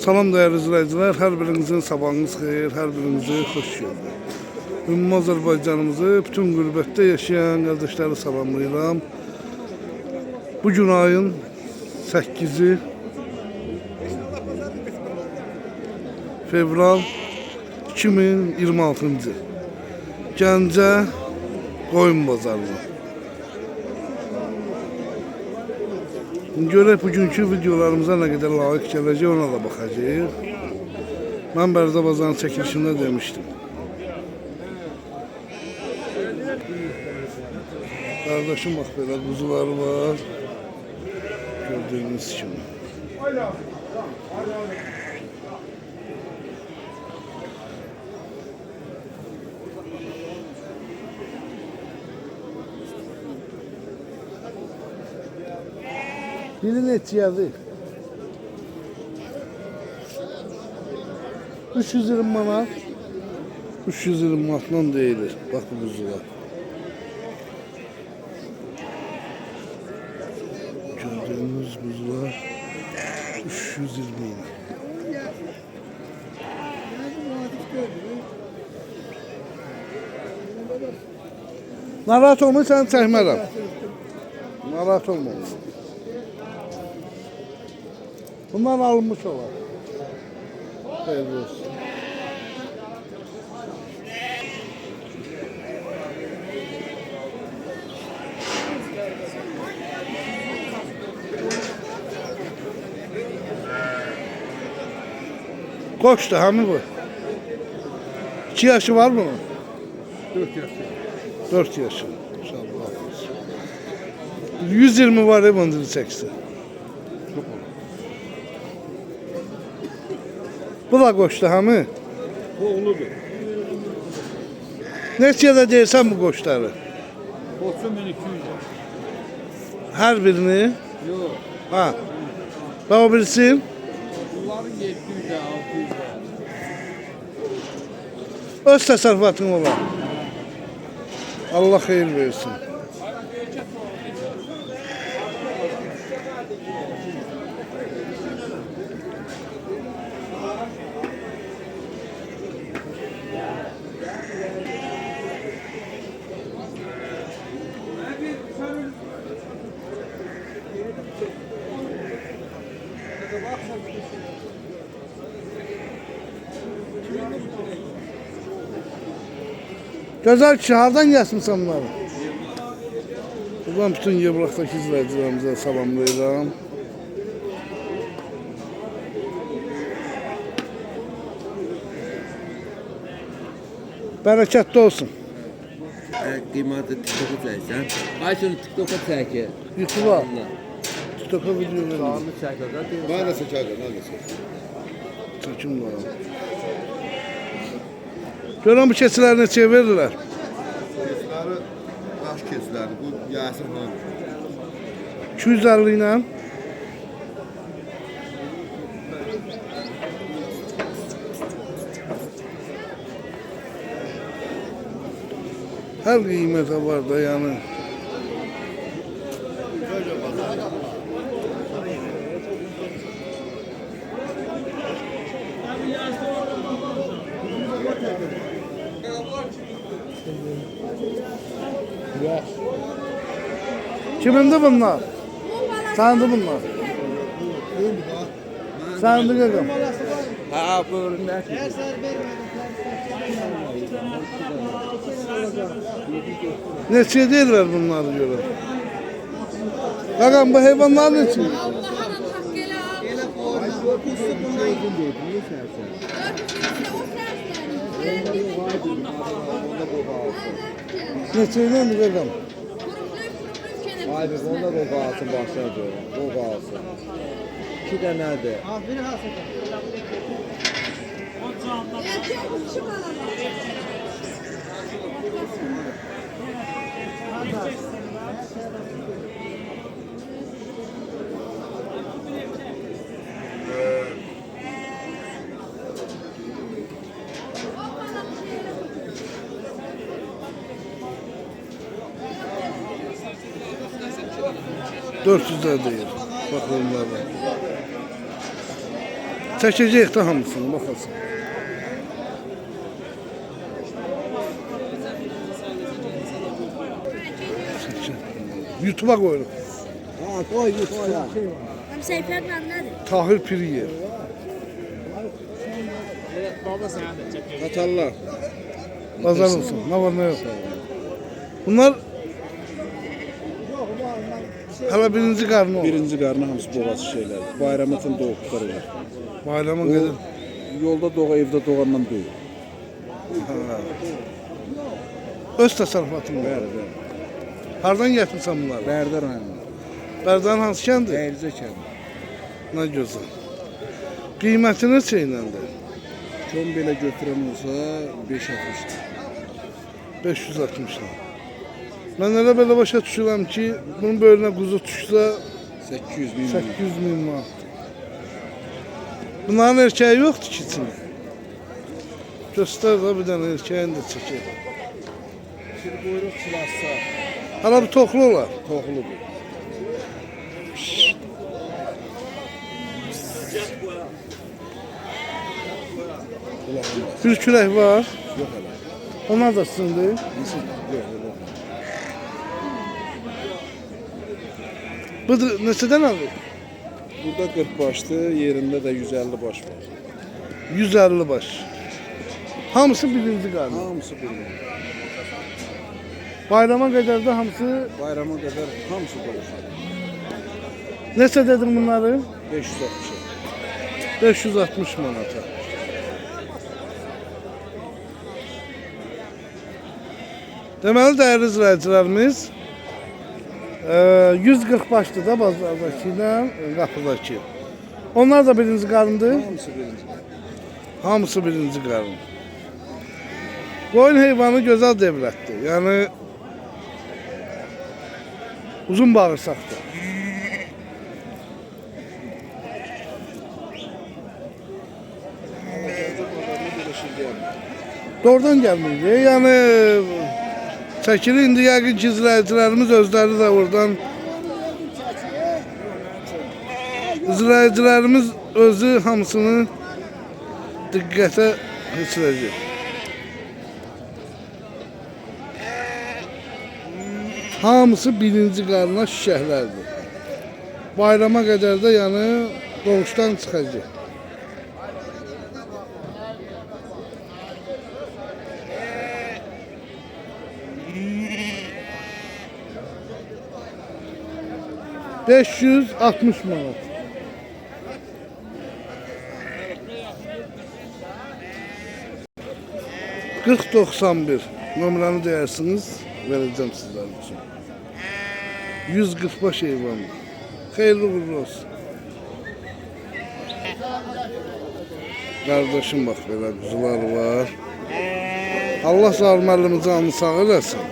Salam değerli izleyiciler, her birinizin sabahınız xeyir, her birinizi hoş gördük. Ümumi Azərbaycanımızı, bütün qürbətdə yaşayan qardaşları salamlayıram. Bugün ayın 8'i fevral 2026. Gəncə qoyun bazarı. Görək bugünkü videolarımıza nə qədər layiq gələcək, ona da baxacağıq. Mən Bərdə bazarının çəkilişində demişdim. Qardaşım bax belə quzuları var. Gördüyünüz kimi. Biri neçədir? 320 manat. 320 manatdan deyilir. Bax bu quzular. Gördüğünüz kuzular 320 manat. Narahat olma, səni çəkmərəm. Narahat olma. Bunlar alınmış olar. Hayırlı olsun. Koçtu hamı bu. 2 yaşı var mı? 4 yaşı. 4 yaşı. 120 var ya bunduru çekse. Bu da koçtu hamı. Bu oğludur. Neçədə deyirsən bu koçları? Koçum ben 200 lira. Her birini? Yok. Ha. Ben o birisi? Bunların 700 lira, 600 lira. Öz təsərrüfatın olar. Allah xeyir versin. Güzel kişi, hardan gəlsin bunları? Buradan bütün Yevlaxdakı izləyicilərimizə salamlayıram. Bərəkətli olsun. Qiyməti TikTok'a çəksən. Ay şunu TikTok'a çəkir. YouTube'a, TikTok'a video verin. Canlı çəkir də. Ben de seçerdim, ben de seçerdim. Çəkim var. Görən bu keçiləri neçəyə verirlər? Keçiləri, daş keçiləri, bu Yasir Han. 250 ilə. Her qiymətə var da yəni. Kimindi bunlar? Sende bunlar. Sende qaqam. Ha, buyurun nə ki? Neçəyə deyirlər bunları görə? Qaqam bu heyvanlar neçə? Neçəyə indi qaqam? Ay bir onda da qalsın başına görə. O qalsın. 2 dənədir. Biri hasıl. $400 değil. Bak onlara. Çəkəcək də hamısını, baxasın. YouTube'a koyuyorum. Ha, koy git koy ya. Hem sayfanın adı nedir? Tahir Piriyev. Katarlar. Pazar olsun. Ne var ne yok. Bunlar hala birinci karnı oldu. Birinci qarnı hamısı boğaz şeylər. Bayramın doğubları var. Bayrama O gelir. yolda doğa, evdə doğandan böyük. Öz təsərrüfatım var. Bəli, bəli. Hardan gətirsən bunları? Bərdər rayonu. Bərdən hansı kəndi? Dəyircə kəndi. Ne gözəl. Qiyməti neçə iləndir? Kom belə götürən olsa 5.60-dır. 560 lira. Mən elə belə başa düşürəm ki, bunun böyrünə quzu düşsə 800 min. 800 min manat. Bunların erkeği yoxdur ki içində. Göstər də bir dənə erkeğini də çəkək. Şimdi buyruq çılassa Hala bir toxlu olar. toxludur. Bir külək var. Yox hələ. Onlar da sizindir. Yox, yox. Bu neçədən alır? Burada 40 başdır, yerində də 150 baş var. 150 baş. Hamısı birinci qarnı. Hamısı birinci. Bayrama qədər də hamısı. Bayrama qədər hamısı doluşur. Neçə dedim bunları? 560. 560 manata. Deməli dəyərli izləyicilərimiz 140 başlı da bazardakı ilə qapıdakı. Onlar da birinci qarındır. Hamısı birinci. Hamısı birinci qarın. Qoyun heyvanı gözəl devrətdir. Yəni uzun bağırsaqdır. Doğrudan gəlmir. Yəni çəkili indi yəqin ki izləyicilərimiz özləri də oradan izləyicilərimiz özü hamısını diqqətə keçirəcək. Hamısı birinci qarına şişəklərdir. Bayrama qədər də yəni doğuşdan çıxacaq. $560 manat. $40.91 nömrəni deyirsiniz, verəcəm sizlər üçün. 140 baş heyvan. Xeyirli uğurlu olsun. Qardaşım bax belə quzular var. Allah zalməlimizi canını sağ eləsin.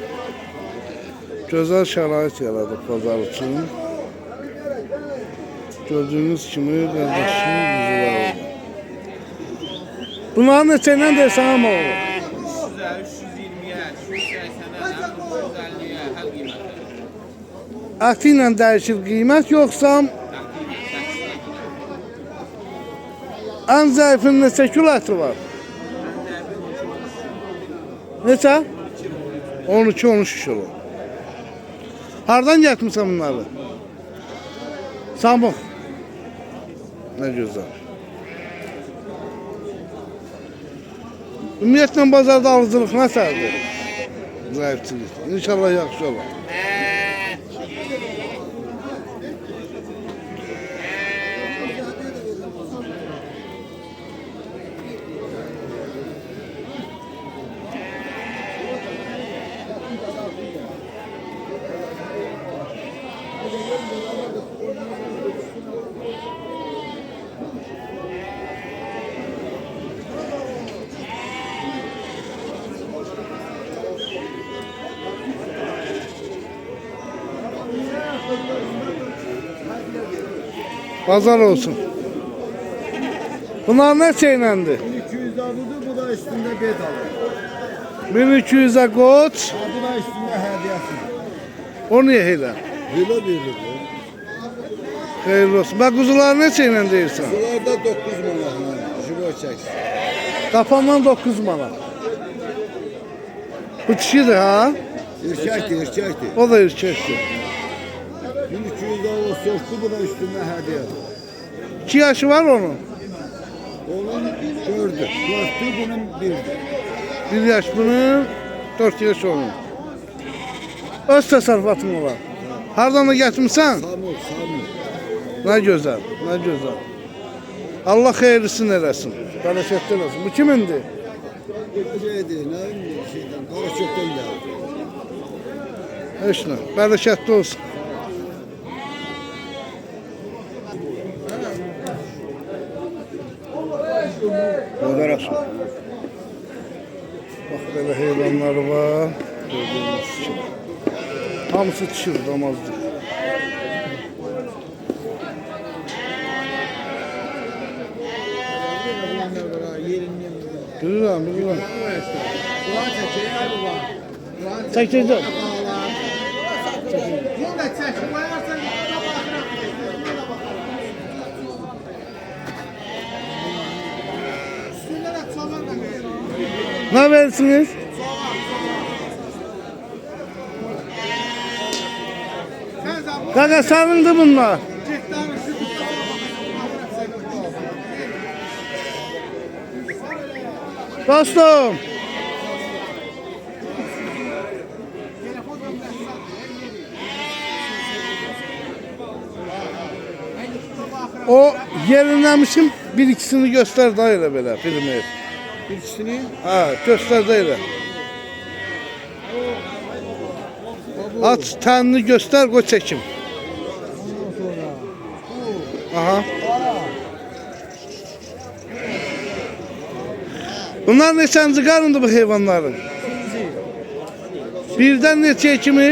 Gözəl şərait yaradıb bazar üçün. Gördüğünüz kimi kardeşim kuzular var. Bunların neçə ilə dersən ama oğlu? 300'e, 320'ye, 380'e, 350'ye her kıymetli. Əti ilə dəyişir qiymət yoxsa ən zəifin neçə kilo əti var? Neçə? 12-13 kilo. Hardan gətirmisən bunları? Samux. Ne güzel. Ümumiyyətlə bazarda alıcılıq nəsədir? Zəifçilik. İnşallah yaxşı olur. Pazar olsun. Bunlar ne çeynəndi? 200 abudur, bu da üstünde bed alır. 1200'e koç. Bu da üstünde hediyesi. O niye hele? Böyle verilir. Hayırlı olsun. Bak kuzular ne çeynən deyirsən? Bunlarda 9 manatına erkək. Qapandan 9 manat. Bu kişidir ha? Erkəkdir, erkəkdir. O da erkektir. 1200 dollar söktü buna üstüne hediye. 2 yaşı var onun. Onun 4'ü. 4'ü bunun 1'dir. 1 yaş bunun, 4 yaş onun. Öz təsərrüfatın olan. Hardan da gətirmisən? Samur, samur. Nə gözəl, nə gözəl. Allah xeyirlisini eləsin. Bərəkətli eləsin. Bu kimindir? Şeydi, ne bileyim şeyden, Karaçök'ten geldi. Heç nə. Bərəkətli olsun. Fotoğrafı. Bax belə heyvanlar var. Gördüyünüz kimi. Hamısı dişir, damazdır. Bilirəm, bilirəm. Çəkəcəm. Nə verirsiniz? Qaqa sənindir bunlar. Dostum. O yerinləmişim bir ikisini göster da elə belə filmi. Bir ikisini Ha, göster da elə. Aç tənini göster, qoy çəkim. Aha. Bunlar neçənci qarındır bu heyvanların? Birdən neçəyə kimi?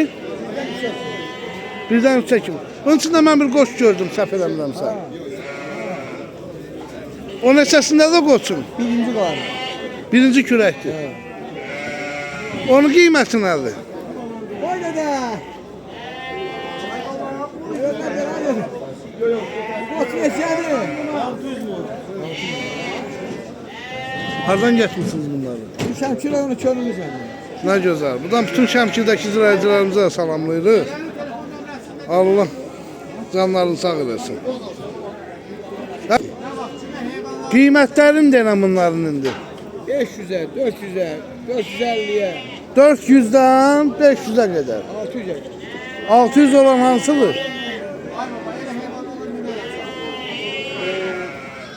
Birdən neçəyə kimi. Bunun içində mən bir qoç gördüm, səhv eləmirəmsə. O neçəsində də qoçun? birinci qarı. Birinci kürəkdir. Onun qiyməti nədir? Oy dede. Koç neçədir? Hardan getmişsiniz bunları? Şəmkirə onu körümüzən. Nə gözəl. Buradan bütün Şəmkirdəki izləyicilərimizə salamlayırıq. Allah canlarını sağ eləsin. Qiymətlərini deyən bunların indi. 500'e, 400'e, 450'ye, 400'dan 500'e qədər. 600'e. 600 olan hansıdır?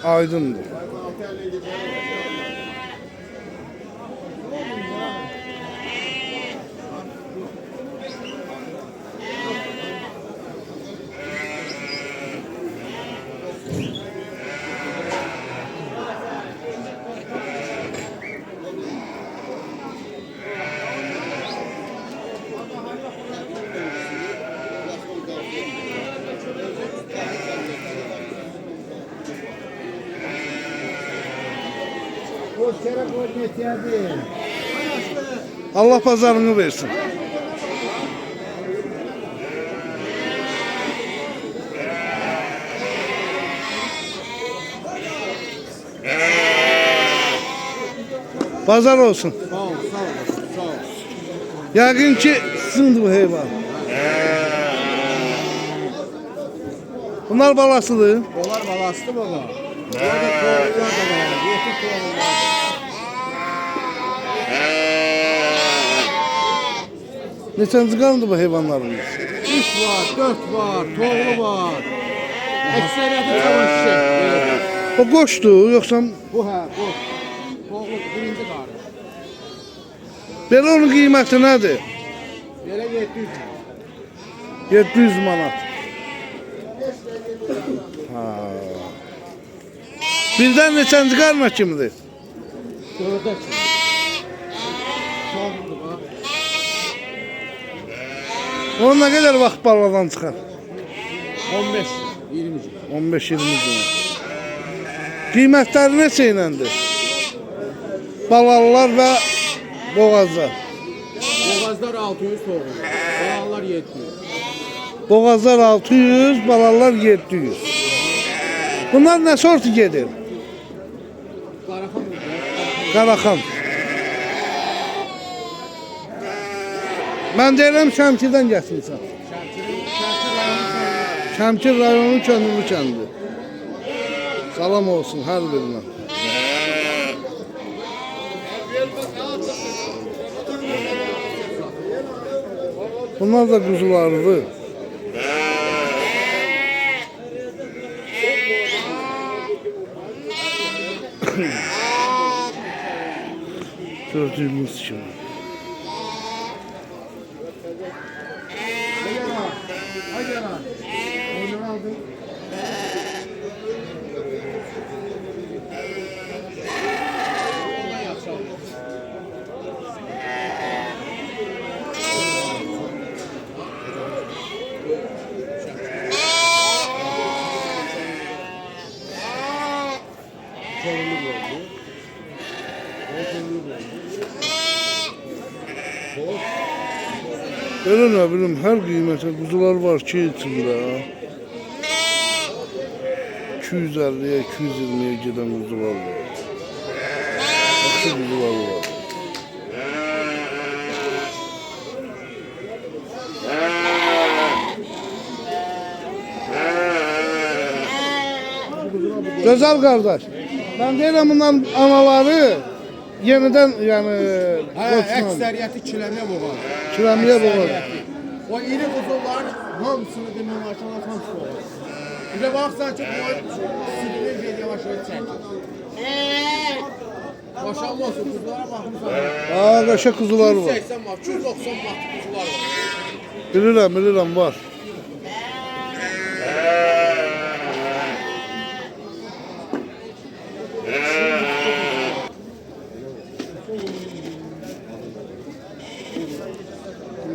Aydındır. Koç kere koç neçədir? Allah pazarını versin. Pazar olsun. Sağ ol, sağ ol, sağ ol. Yəqin ki sizindir bu heyvan. Bunlar balasıdır. Onlar balastı baba. Burada toğullar da var, yetik toğullar. Neçənci qarındır bu heyvanlarımız? 3 var, 4 var, toğlu var. Ekseriyyəti cavan şişək. O qoçdur, yoxsa Bu hə, bu. Toğlu birinci qarı. belə onun qiyməti nədir? Belə 700. 700 manat. Ha. Birdən neçənci qarına kimdir? Dördə ki. Toğludur bax. Onun nə qədər vaxt baladan çıxar? 15, 20. 15-20 gün. Qiymətləri neçə iləndir? Balalılar və boğazlar. Boğazlar 600 toğlu. Balalar 700. Boğazlar 600, balalar 700. Bunlar nə sortu gedir? Qaraxan. Mən deyirəm Şəmkirdən gətirsən. Şəmkir rayonunun könüllü kəndi. Salam olsun hər birinə. Bunlar da quzularıdır. Gördüğünüz kimi. Öyle ne bileyim her kıymete kuzular var ki içinde. 250'ye 220'ye giden kuzular var. Başka kuzular var. Güzel kardeş. Ben deyirəm bunların anaları yeniden yani Əksəriyyəti kiləmiyə boğar. Kiləmiyə boğar. O iri quzular hamısını demək maşallah hamısı boğar. Bir də baxsan ki, bu südünü yavaş-yavaş çəkir. Maşallah olsun, quzulara baxmışsan. Qaşa kuzular var. 180 manat, 290 manat quzular var. Bilirəm var.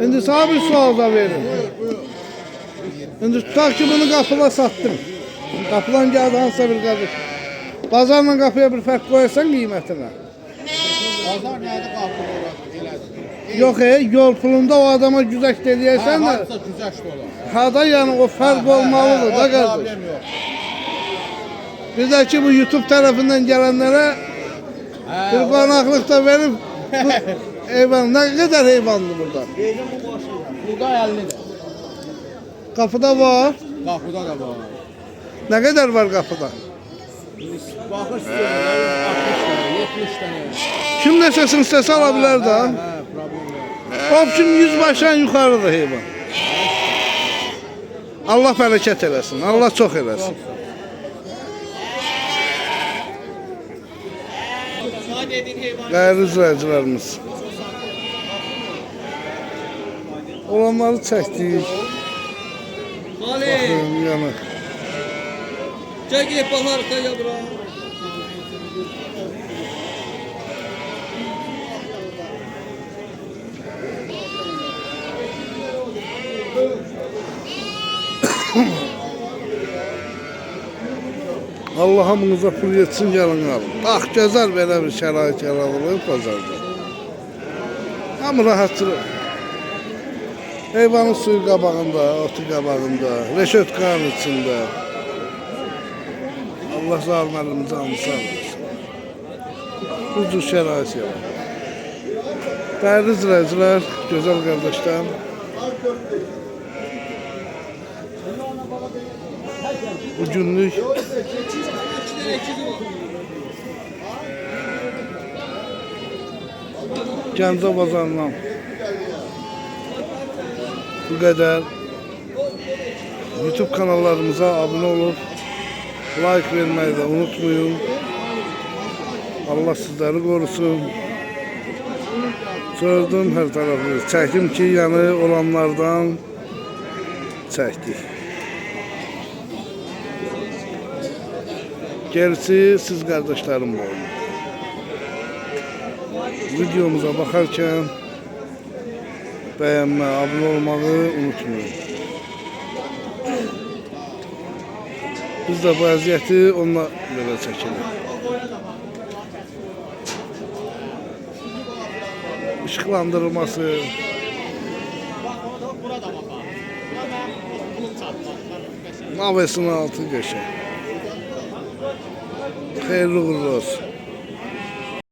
İndi sana bir sual da verin. İndi tutak ki bunu qapıla sattın. Qapılan gəldi hansısa bir qardaş. Bazarla qapıya bir fərq qoyarsan qiymətinə. Bazar nədir qalxır elədir. Yox yol pulunda o adama güzəşt eləyərsən də. Hardasa güzəşt olar. Hada yəni o fərq olmalıdır da qardaş. Problem yox. Bir də ki bu YouTube tərəfindən gələnlərə bir qonaqlıq da verib bu heyvan nə qədər heyvandır burada. Burada 50-dir. Qapıda var. Qapıda da var. Nə qədər var qapıda? Baxırsın, 60 dənə, 70 dənə. Kim nəsəsin istəsə ala bilər də. Problem yox. Opşun 100 başdan yuxarıdır heyvan. Allah bərəkət eləsin. Allah çox eləsin. Değerli izleyicilerimiz. Olanları çəkdik. Bakın yana. Çekip bakar kaya bura. Allah hamınıza pul yetsin gəlin alın. Bax gözəl belə bir şərait yaradılıb bazarda. Hamı rahatdır. Heyvanın suyu qabağında, otu qabağında, reşotkanın içində. Allah zalim əlimizi almışsa almasın. Ucuz şərait yaradılıb. Değerli izləyicilər, gözəl qardaşlarım. Bugünlük Gəncə bazarından bu qədər. YouTube kanallarımıza abone olup like vermeyi de unutmayın. Allah sizleri korusun. Gördüm her tarafı. Çektim ki yani olanlardan çektik. Gerisi siz kardeşlerim olun. Videomuza bakarken beğenme, abone olmayı unutmayın. Biz de bu əziyyəti onunla belə çəkirik. Işıqlandırılması, navesinin altı geçer. Hayırlı uğurlu olsun.